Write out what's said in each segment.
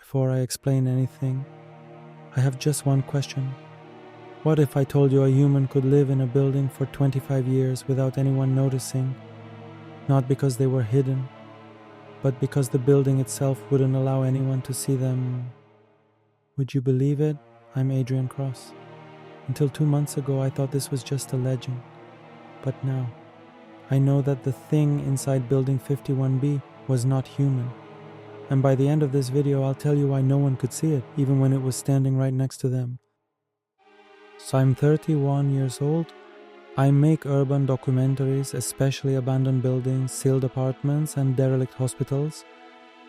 before I explain anything, I have just one question. What if I told you a human could live in a building for 25 years without anyone noticing, not because they were hidden, but because the building itself wouldn't allow anyone to see them? Would you believe it? I'm Adrian Cross. Until 2 months ago, I thought this was just a legend. But now, I know that the thing inside Building 51B was not human. And by the end of this video, I'll tell you why no one could see it, even when it was standing right next to them. So I'm 31 years old. I make urban documentaries, especially abandoned buildings, sealed apartments, and derelict hospitals,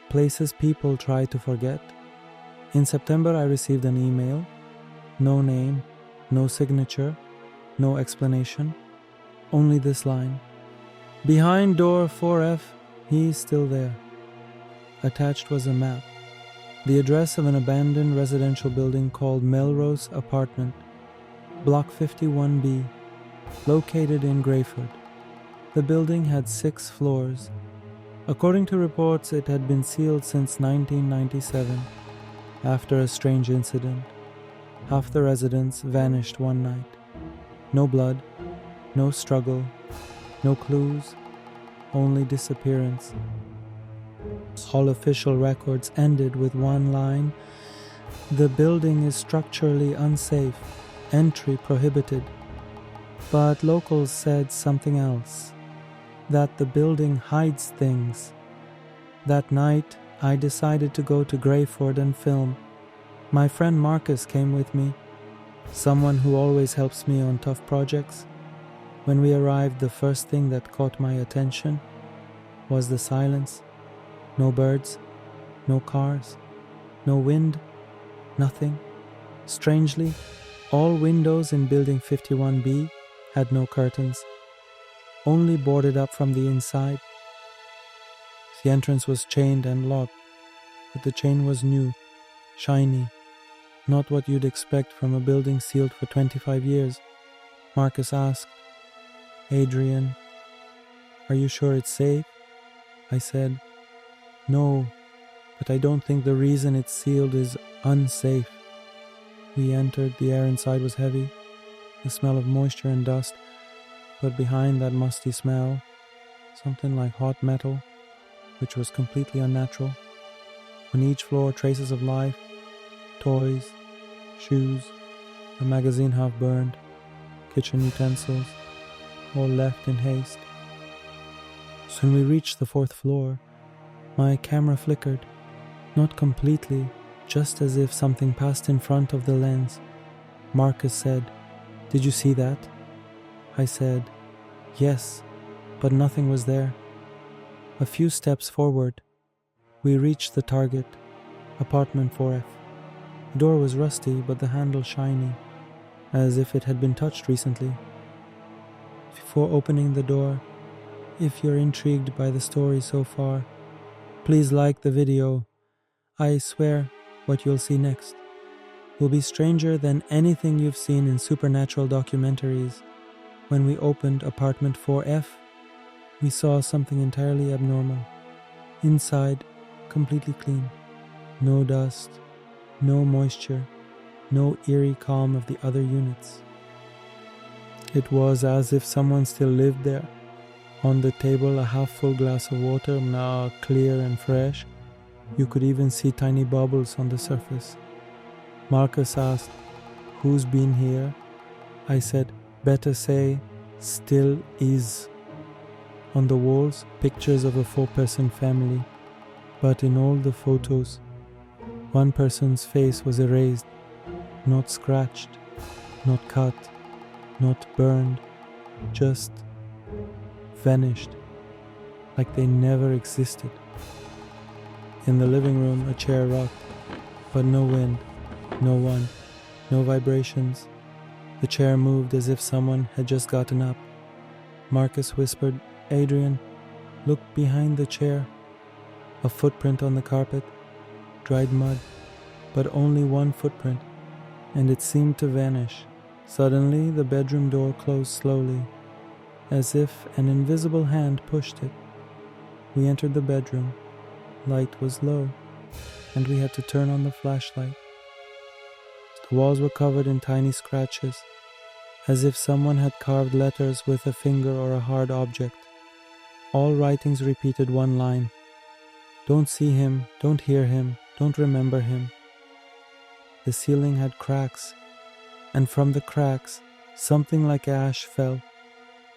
places people try to forget. In September, I received an email. No name, no signature, no explanation. Only this line. Behind door 4F, he's still there. Attached was a map. The address of an abandoned residential building called Melrose Apartment, Block 51B, located in Grayford. The building had 6 floors. According to reports, it had been sealed since 1997, after a strange incident. Half the residents vanished one night. No blood, no struggle, no clues, only disappearance. All official records ended with one line: the building is structurally unsafe, entry prohibited. But locals said something else, that the building hides things. That night, I decided to go to Grayford and film. My friend Marcus came with me, someone who always helps me on tough projects. When we arrived, the first thing that caught my attention was the silence. No birds, no cars, no wind, nothing. Strangely, all windows in Building 51B had no curtains, only boarded up from the inside. The entrance was chained and locked, but the chain was new, shiny, not what you'd expect from a building sealed for 25 years. Marcus asked, "Adrian, are you sure it's safe?" I said, "No, but I don't think the reason it's sealed is unsafe." We entered. The air inside was heavy, the smell of moisture and dust, but behind that musty smell, something like hot metal, which was completely unnatural. On each floor, traces of life, toys, shoes, a magazine half burned, kitchen utensils, all left in haste. So when we reached the 4th floor, my camera flickered, not completely, just as if something passed in front of the lens. Marcus said, "Did you see that?" I said, "Yes, but nothing was there." A few steps forward, we reached the target, apartment 4F. The door was rusty, but the handle shiny, as if it had been touched recently. Before opening the door, if you're intrigued by the story so far, please like the video. I swear what you'll see next will be stranger than anything you've seen in supernatural documentaries. When we opened apartment 4F, we saw something entirely abnormal. Inside, completely clean. No dust, no moisture, no eerie calm of the other units. It was as if someone still lived there. On the table, a half-full glass of water, now clear and fresh. You could even see tiny bubbles on the surface. Marcus asked, "Who's been here?" I said, "Better say, still is." On the walls, pictures of a 4-person family, but in all the photos, one person's face was erased, not scratched, not cut, not burned, just vanished, like they never existed. In the living room, a chair rocked, but no wind, no one, no vibrations. The chair moved as if someone had just gotten up. Marcus whispered, "Adrian, look behind the chair." A footprint on the carpet, dried mud, but only one footprint, and it seemed to vanish. Suddenly, the bedroom door closed slowly, as if an invisible hand pushed it. We entered the bedroom. Light was low, and we had to turn on the flashlight. The walls were covered in tiny scratches, as if someone had carved letters with a finger or a hard object. All writings repeated one line: "Don't see him, don't hear him, don't remember him." The ceiling had cracks, and from the cracks, something like ash fell.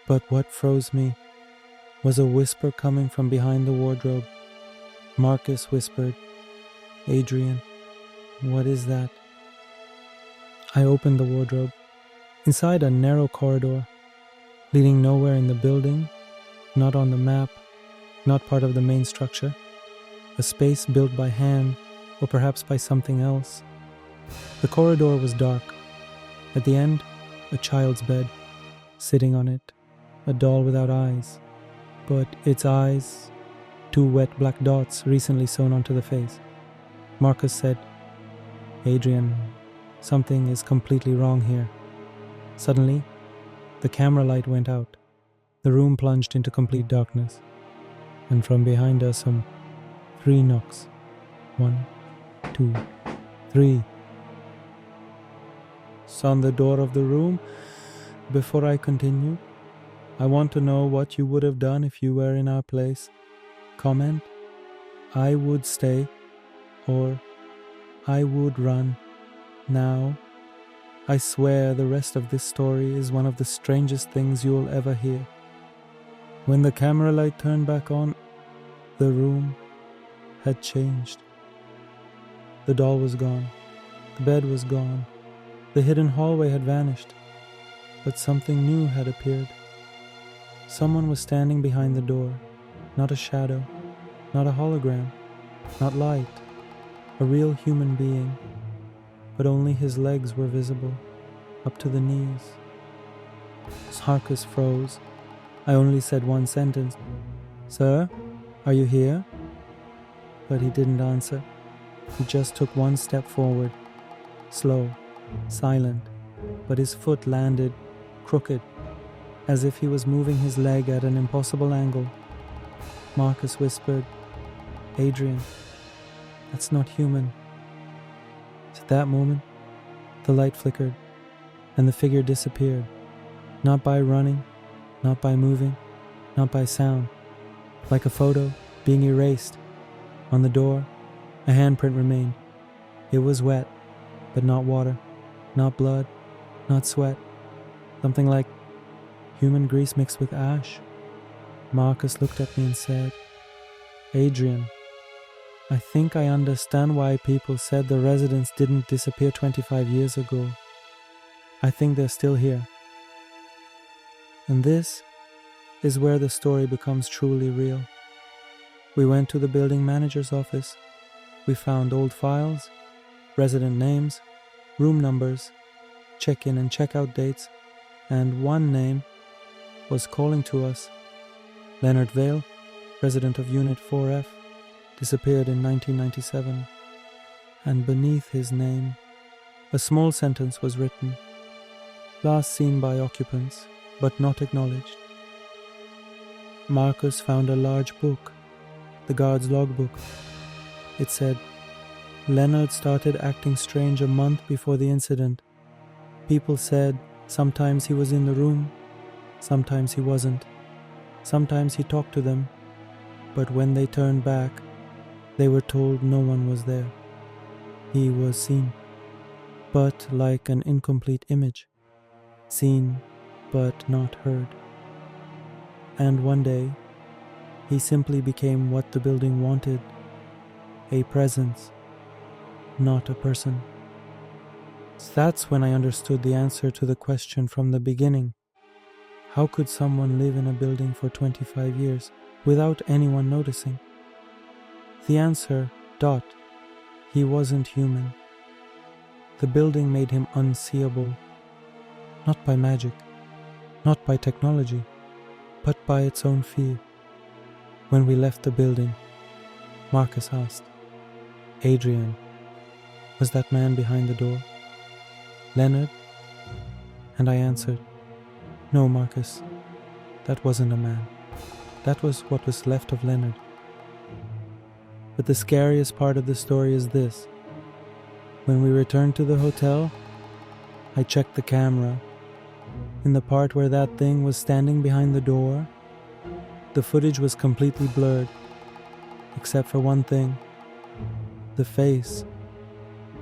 But what froze me was a whisper coming from behind the wardrobe. Marcus whispered, "Adrian, what is that?" I opened the wardrobe. Inside a narrow corridor, leading nowhere in the building, not on the map, not part of the main structure, a space built by hand, or perhaps by something else. The corridor was dark. At the end, a child's bed, sitting on it, a doll without eyes, but its eyes, two wet black dots recently sewn onto the face. Marcus said, "Adrian, something is completely wrong here." Suddenly, the camera light went out. The room plunged into complete darkness, and from behind us 3 knocks. 1, 2, 3. On the door of the room. Before I continue, I want to know what you would have done if you were in our place. Comment, "I would stay," or "I would run." Now, I swear the rest of this story is one of the strangest things you'll ever hear. When the camera light turned back on, the room had changed. The doll was gone. The bed was gone. The hidden hallway had vanished. But something new had appeared. Someone was standing behind the door. Not a shadow. Not a hologram. Not light. A real human being. But only his legs were visible, up to the knees. Marcus froze. I only said one sentence. "Sir, are you here?" But he didn't answer. He just took one step forward, slow, silent, but his foot landed crooked, as if he was moving his leg at an impossible angle. Marcus whispered, "Adrian, that's not human." At that moment, the light flickered, and the figure disappeared, not by running, not by moving, not by sound, like a photo being erased. On the door, a handprint remained. It was wet, but not water, not blood, not sweat, something like human grease mixed with ash. Marcus looked at me and said, "Adrian, I think I understand why people said the residents didn't disappear 25 years ago. I think they're still here." And this is where the story becomes truly real. We went to the building manager's office. We found old files, resident names, room numbers, check-in and check-out dates, and one name was calling to us. Leonard Vale, resident of Unit 4F, disappeared in 1997. And beneath his name, a small sentence was written. Last seen by occupants, but not acknowledged. Marcus found a large book, the guard's logbook. It said, "Leonard started acting strange a month before the incident. People said sometimes he was in the room, sometimes he wasn't. Sometimes he talked to them, but when they turned back, they were told no one was there. He was seen, but like an incomplete image. Seen, but not heard. And one day, he simply became what the building wanted, a presence, not a person." That's when I understood the answer to the question from the beginning. How could someone live in a building for 25 years without anyone noticing? The answer, he wasn't human. The building made him unseeable, not by magic, not by technology, but by its own fear. When we left the building, Marcus asked, "Adrian, was that man behind the door Leonard?" And I answered, "No, Marcus, that wasn't a man. That was what was left of Leonard." But the scariest part of the story is this. When we returned to the hotel, I checked the camera. In the part where that thing was standing behind the door, the footage was completely blurred, except for one thing. The face.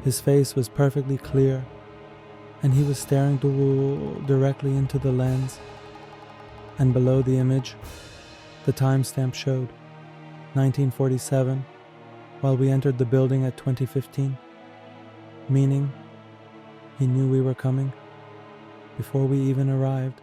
His face was perfectly clear, and he was staring directly into the lens. And below the image, the timestamp showed 1947, while we entered the building at 2015. Meaning, he knew we were coming before we even arrived.